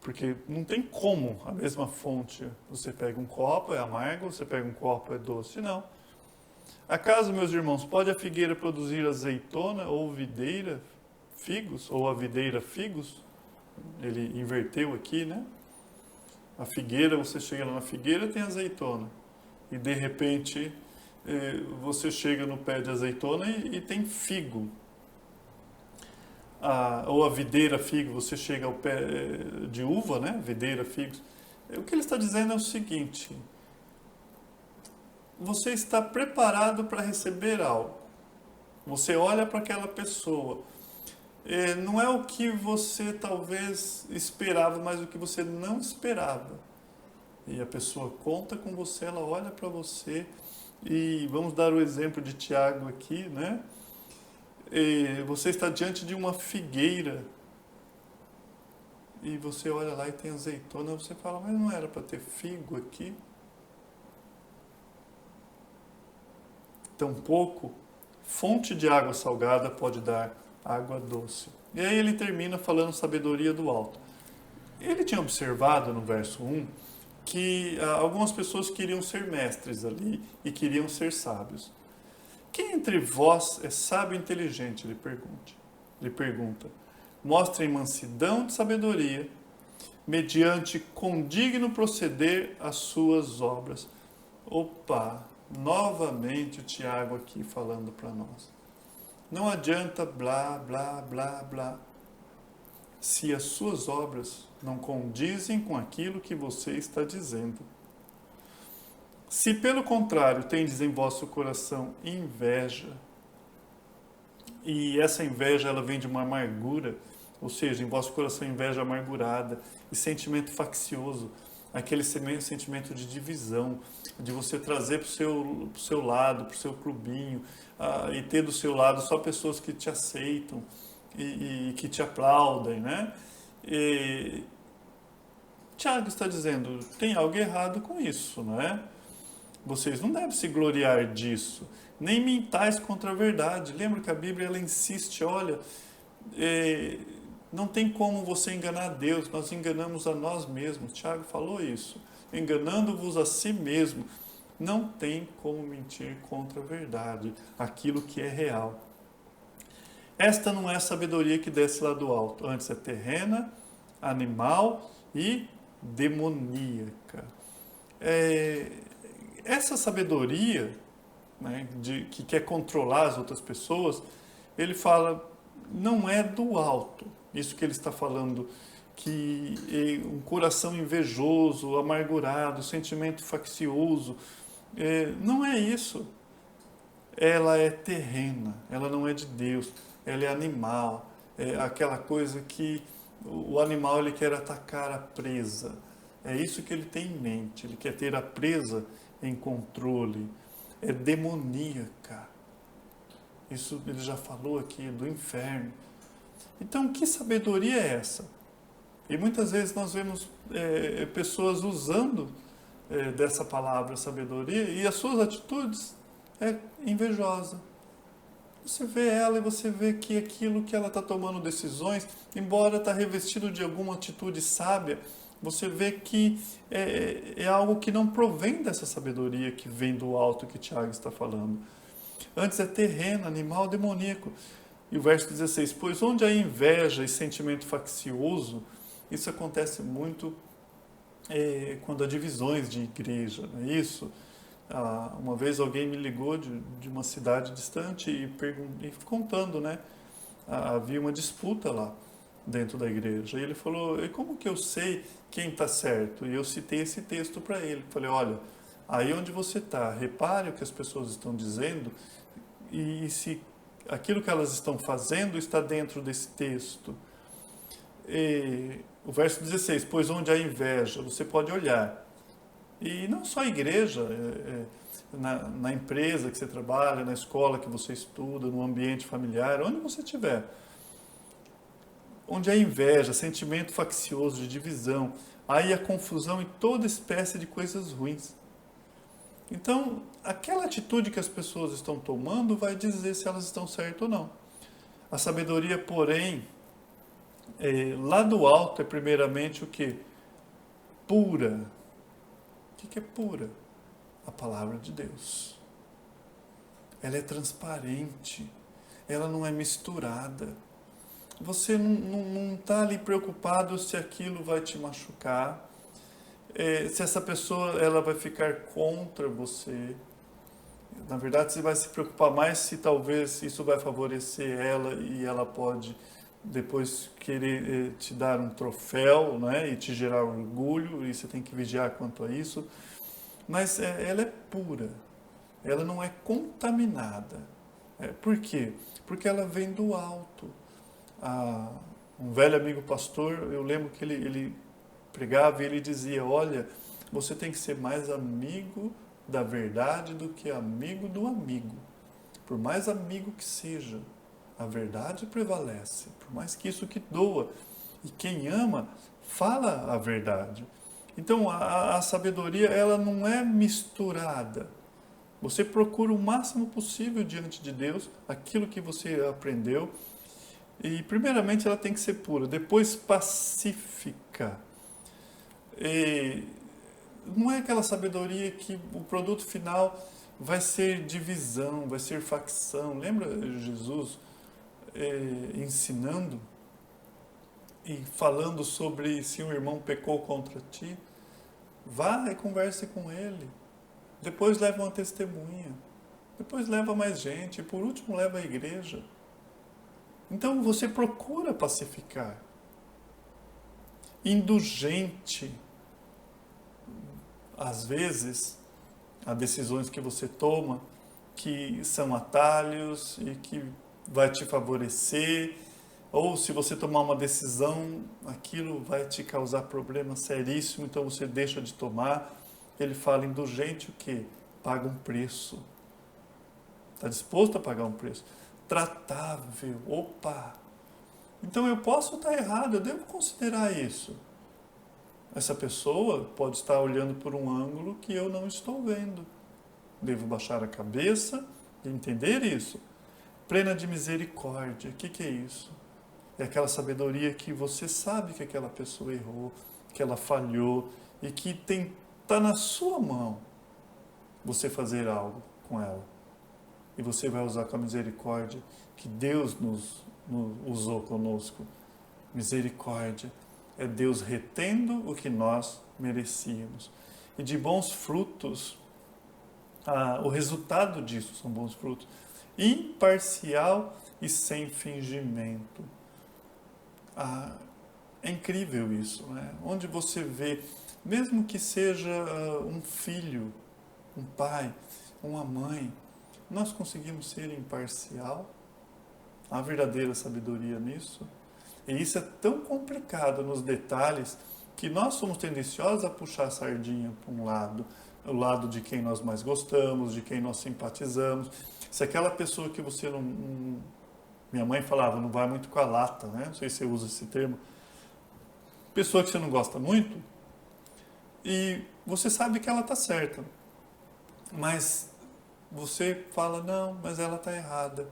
Speaker 7: Porque não tem como a mesma fonte, você pega um copo, é amargo, você pega um copo, é doce, não. Acaso, meus irmãos, pode a figueira produzir azeitona ou videira figos? Ou a videira figos? Ele inverteu aqui, né? A figueira, você chega lá na figueira, tem azeitona. E de repente, você chega no pé de azeitona e tem figo. Ou a videira figo, você chega ao pé de uva, né? Videira figos. O que ele está dizendo é o seguinte: você está preparado para receber algo. Você olha para aquela pessoa. Não é o que você talvez esperava, mas o que você não esperava. E a pessoa conta com você, ela olha para você. E vamos dar o exemplo de Tiago aqui, né? Você está diante de uma figueira e você olha lá e tem azeitona, você fala, mas não era para ter figo aqui? Tampouco fonte de água salgada pode dar água doce. E aí ele termina falando sabedoria do alto. Ele tinha observado no verso 1 que algumas pessoas queriam ser mestres ali e queriam ser sábios. Quem entre vós é sábio e inteligente? Ele pergunta. Mostrem mansidão de sabedoria, mediante condigno proceder as suas obras. Opa, novamente o Tiago aqui falando para nós. Não adianta blá, blá, blá, blá, se as suas obras não condizem com aquilo que você está dizendo. Se, pelo contrário, tendes em vosso coração inveja, e essa inveja ela vem de uma amargura, ou seja, em vosso coração inveja amargurada, e sentimento faccioso, aquele sentimento de divisão, de você trazer para o seu lado, para o seu clubinho, e ter do seu lado só pessoas que te aceitam e que te aplaudem, né? Tiago está dizendo, tem algo errado com isso, não é? Vocês não devem se gloriar disso, nem mintais contra a verdade. Lembra que a Bíblia ela insiste, olha, não tem como você enganar Deus, nós enganamos a nós mesmos. Tiago falou isso, enganando-vos a si mesmo. Não tem como mentir contra a verdade, aquilo que é real. Esta não é a sabedoria que desce lá do alto, antes é terrena, animal e demoníaca. Essa sabedoria, né, que quer controlar as outras pessoas, ele fala, não é do alto. Isso que ele está falando, que um coração invejoso, amargurado, sentimento faccioso, não é isso. Ela é terrena, ela não é de Deus, ela é animal, é aquela coisa que o animal ele quer atacar a presa. É isso que ele tem em mente, ele quer ter a presa em controle, é demoníaca. Isso ele já falou aqui, do inferno. Então, que sabedoria é essa? E muitas vezes nós vemos pessoas usando dessa palavra sabedoria e as suas atitudes é invejosa. Você vê ela e você vê que aquilo que ela está tomando decisões, embora está revestido de alguma atitude sábia, você vê que é algo que não provém dessa sabedoria que vem do alto que Tiago está falando. Antes é terreno, animal, demoníaco. E o verso 16, pois onde há inveja e sentimento faccioso, isso acontece muito quando há divisões de igreja, não é isso? Uma vez alguém me ligou de uma cidade distante e contando, né? Havia uma disputa lá dentro da igreja. E ele falou, e como que eu sei quem está certo? E eu citei esse texto para ele. Falei, olha, aí onde você está, repare o que as pessoas estão dizendo e se aquilo que elas estão fazendo está dentro desse texto. O verso 16, pois onde há inveja, você pode olhar. E não só a igreja, na empresa que você trabalha, na escola que você estuda, no ambiente familiar, onde você estiver. Onde há inveja, sentimento faccioso de divisão, aí a confusão e toda espécie de coisas ruins. Então, aquela atitude que as pessoas estão tomando vai dizer se elas estão certas ou não. A sabedoria, porém, lá do alto é primeiramente o quê? Pura. O que é pura? A palavra de Deus. ela é transparente, ela não é misturada. Você não está ali preocupado se aquilo vai te machucar, se essa pessoa ela vai ficar contra você. Na verdade, você vai se preocupar mais se talvez isso vai favorecer ela e ela pode depois querer te dar um troféu, né, e te gerar orgulho, e você tem que vigiar quanto a isso. Mas ela é pura, ela não é contaminada. Por quê? Porque ela vem do alto. Um velho amigo pastor, eu lembro que ele pregava e ele dizia, olha, você tem que ser mais amigo da verdade do que amigo do amigo. Por mais amigo que seja, a verdade prevalece, por mais que isso que doa. E quem ama, fala a verdade. Então, a sabedoria, ela não é misturada. Você procura o máximo possível diante de Deus, aquilo que você aprendeu. E, primeiramente, ela tem que ser pura, depois pacífica. E não é aquela sabedoria que o produto final vai ser divisão, vai ser facção. Lembra Jesus ensinando e falando sobre se um irmão pecou contra ti? Vá e converse com ele. Depois leva uma testemunha. Depois leva mais gente. E por último leva a igreja. Então você procura pacificar. Indulgente. Às vezes, há decisões que você toma que são atalhos e que vai te favorecer. Ou se você tomar uma decisão, aquilo vai te causar problema seríssimo, então você deixa de tomar. Ele fala, indulgente o quê? Paga um preço. Está disposto a pagar um preço. Tratável, opa! Então eu posso estar errado, eu devo considerar isso. Essa pessoa pode estar olhando por um ângulo que eu não estou vendo. Devo baixar a cabeça e entender isso. Plena de misericórdia, o que é isso? É aquela sabedoria que você sabe que aquela pessoa errou, que ela falhou e que está na sua mão você fazer algo com ela. E você vai usar com a misericórdia que Deus nos usou conosco. Misericórdia é Deus retendo o que nós merecíamos. E de bons frutos, o resultado disso são bons frutos. Imparcial e sem fingimento. É incrível isso, né? Onde você vê, mesmo que seja um filho, um pai, uma mãe, nós conseguimos ser imparcial. Há verdadeira sabedoria nisso. E isso é tão complicado nos detalhes que nós somos tendenciosos a puxar a sardinha para um lado, o lado de quem nós mais gostamos, de quem nós simpatizamos. Se aquela pessoa que você não... Minha mãe falava, não vai muito com a lata, né? Não sei se você usa esse termo. Pessoa que você não gosta muito e você sabe que ela está certa. Mas você fala, não, mas ela está errada.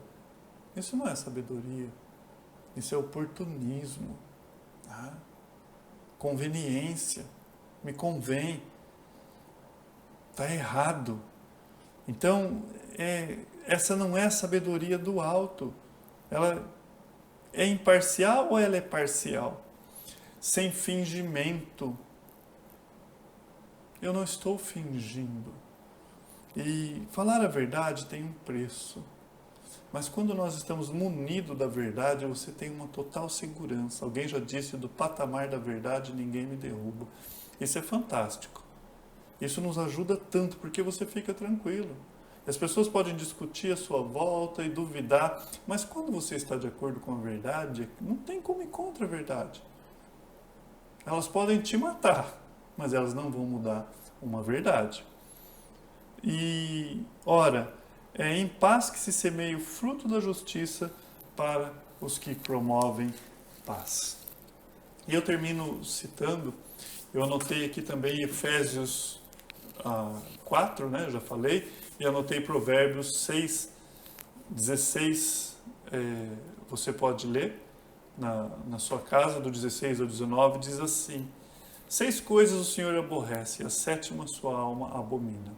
Speaker 7: Isso não é sabedoria. Isso é oportunismo. Tá? Conveniência. Me convém. Está errado. Então, essa não é a sabedoria do alto. Ela é imparcial ou ela é parcial? Sem fingimento. Eu não estou fingindo. E falar a verdade tem um preço. Mas quando nós estamos munidos da verdade, você tem uma total segurança. Alguém já disse, do patamar da verdade ninguém me derruba. Isso é fantástico. Isso nos ajuda tanto, porque você fica tranquilo. As pessoas podem discutir à sua volta e duvidar, mas quando você está de acordo com a verdade, não tem como ir contra a verdade. Elas podem te matar, mas elas não vão mudar uma verdade. E, ora, é em paz que se semeia o fruto da justiça para os que promovem paz. E eu termino citando, eu anotei aqui também Efésios 4, né, eu já falei, e anotei Provérbios 6, 16, você pode ler na sua casa, do 16 ao 19, diz assim: 6 coisas o Senhor aborrece, a 7ª sua alma abomina.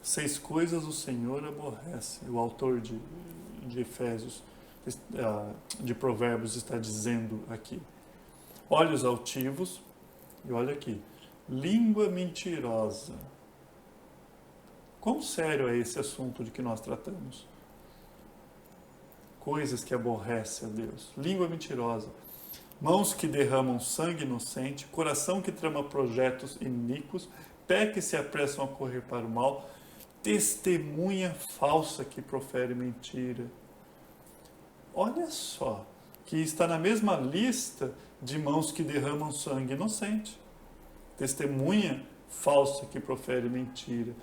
Speaker 7: 6 coisas o Senhor aborrece. O autor de Efésios, de Provérbios, está dizendo aqui. Olhos altivos, e olha aqui, língua mentirosa. Quão sério é esse assunto de que nós tratamos? Coisas que aborrecem a Deus. Língua mentirosa. Mãos que derramam sangue inocente, coração que trama projetos iníquos, pé que se apressam a correr para o mal, testemunha falsa que profere mentira. Olha só, que está na mesma lista de mãos que derramam sangue inocente. Testemunha falsa que profere mentira.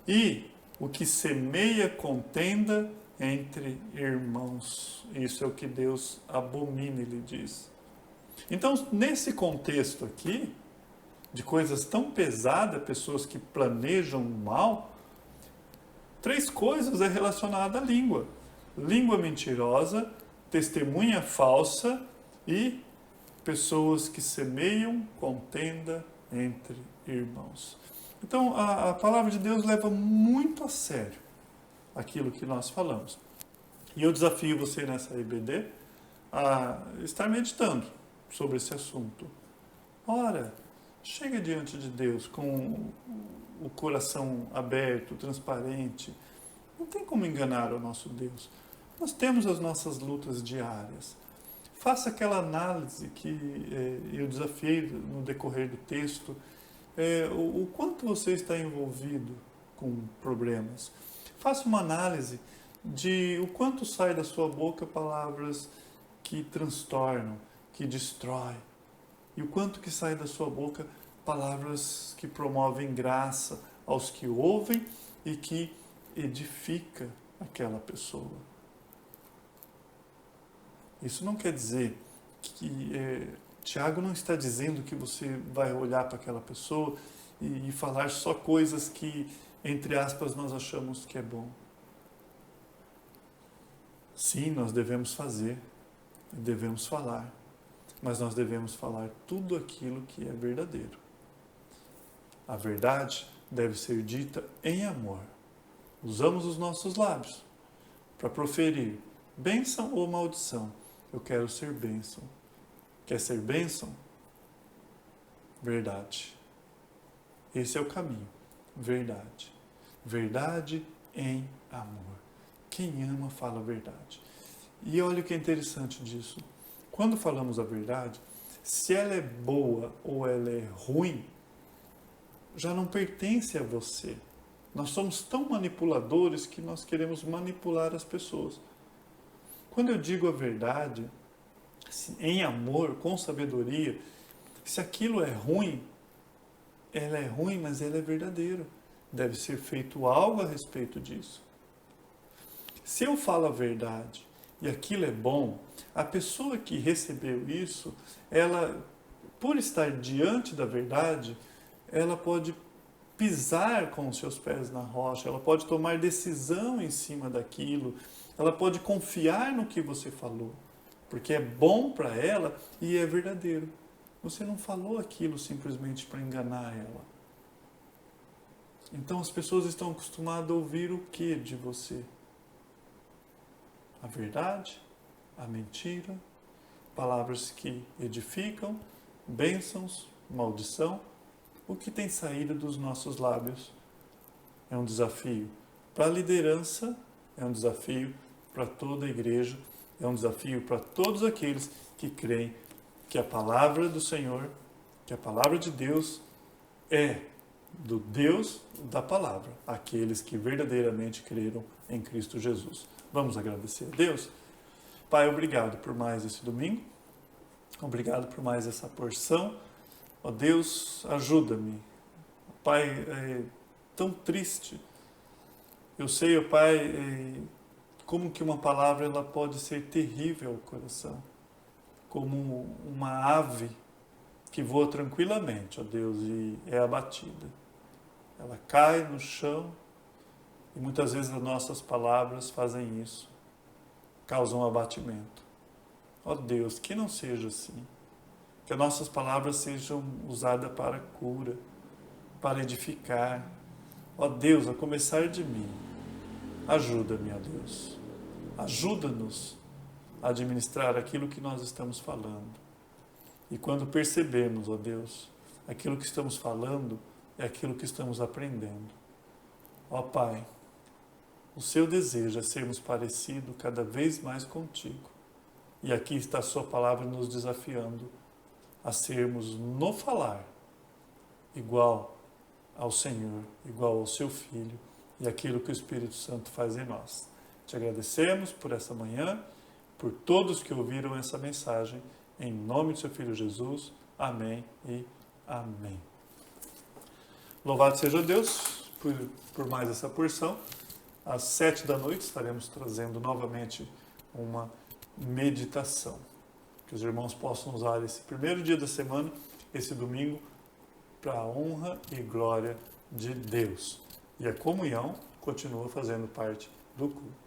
Speaker 7: E o que semeia contenda entre irmãos. Isso é o que Deus abomina, ele diz. Então, nesse contexto aqui, de coisas tão pesadas, pessoas que planejam o mal, 3 coisas é relacionada à língua. Língua mentirosa, testemunha falsa e pessoas que semeiam contenda entre irmãos. Então, a palavra de Deus leva muito a sério aquilo que nós falamos. E eu desafio você nessa EBD a estar meditando sobre esse assunto. Ora, chega diante de Deus com o coração aberto, transparente. Não tem como enganar o nosso Deus. Nós temos as nossas lutas diárias. Faça aquela análise que eu desafiei no decorrer do texto. O quanto você está envolvido com problemas. Faça uma análise de o quanto sai da sua boca palavras que transtornam, que destroem. E o quanto que sai da sua boca palavras que promovem graça aos que ouvem e que edifica aquela pessoa. Isso não quer dizer que Tiago não está dizendo que você vai olhar para aquela pessoa e falar só coisas que, entre aspas, nós achamos que é bom. Sim, nós devemos fazer, devemos falar, mas nós devemos falar tudo aquilo que é verdadeiro. A verdade deve ser dita em amor. Usamos os nossos lábios para proferir bênção ou maldição. Eu quero ser bênção. Quer ser bênção? Verdade. Esse é o caminho. Verdade. Verdade em amor. Quem ama fala a verdade. E olha o que é interessante disso. Quando falamos a verdade, se ela é boa ou ela é ruim, já não pertence a você. Nós somos tão manipuladores que nós queremos manipular as pessoas. Quando eu digo a verdade, em amor, com sabedoria, se aquilo é ruim, ela é ruim, mas ela é verdadeira. Deve ser feito algo a respeito disso. Se eu falo a verdade e aquilo é bom, a pessoa que recebeu isso, ela, por estar diante da verdade, ela pode pisar com os seus pés na rocha, ela pode tomar decisão em cima daquilo, ela pode confiar no que você falou, porque é bom para ela e é verdadeiro. Você não falou aquilo simplesmente para enganar ela. Então as pessoas estão acostumadas a ouvir o que de você? A verdade, a mentira, palavras que edificam, bênçãos, maldição. O que tem saído dos nossos lábios é um desafio para a liderança, é um desafio para toda a igreja, é um desafio para todos aqueles que creem que a palavra do Senhor, que a palavra de Deus é do Deus da palavra, aqueles que verdadeiramente creram em Cristo Jesus. Vamos agradecer a Deus? Pai, obrigado por mais esse domingo, obrigado por mais essa porção. Ó Deus, ajuda-me. Pai, é tão triste. Eu sei, ó Pai, como que uma palavra ela pode ser terrível ao coração. Como uma ave que voa tranquilamente, ó Deus, e é abatida. Ela cai no chão e muitas vezes as nossas palavras fazem isso, causam abatimento. Ó Deus, que não seja assim. Que as nossas palavras sejam usadas para cura, para edificar. Ó Deus, a começar de mim, ajuda-me, ó Deus. Ajuda-nos a administrar aquilo que nós estamos falando. E quando percebemos, ó Deus, aquilo que estamos falando é aquilo que estamos aprendendo. Ó Pai, o seu desejo é sermos parecidos cada vez mais contigo. E aqui está a sua palavra nos desafiando a sermos no falar igual ao Senhor, igual ao seu Filho e aquilo que o Espírito Santo faz em nós. Te agradecemos por essa manhã, por todos que ouviram essa mensagem, em nome do seu Filho Jesus. Amém e amém. Louvado seja Deus por mais essa porção. Às 7 da noite estaremos trazendo novamente uma meditação. Que os irmãos possam usar esse primeiro dia da semana, esse domingo, para a honra e glória de Deus. E a comunhão continua fazendo parte do culto.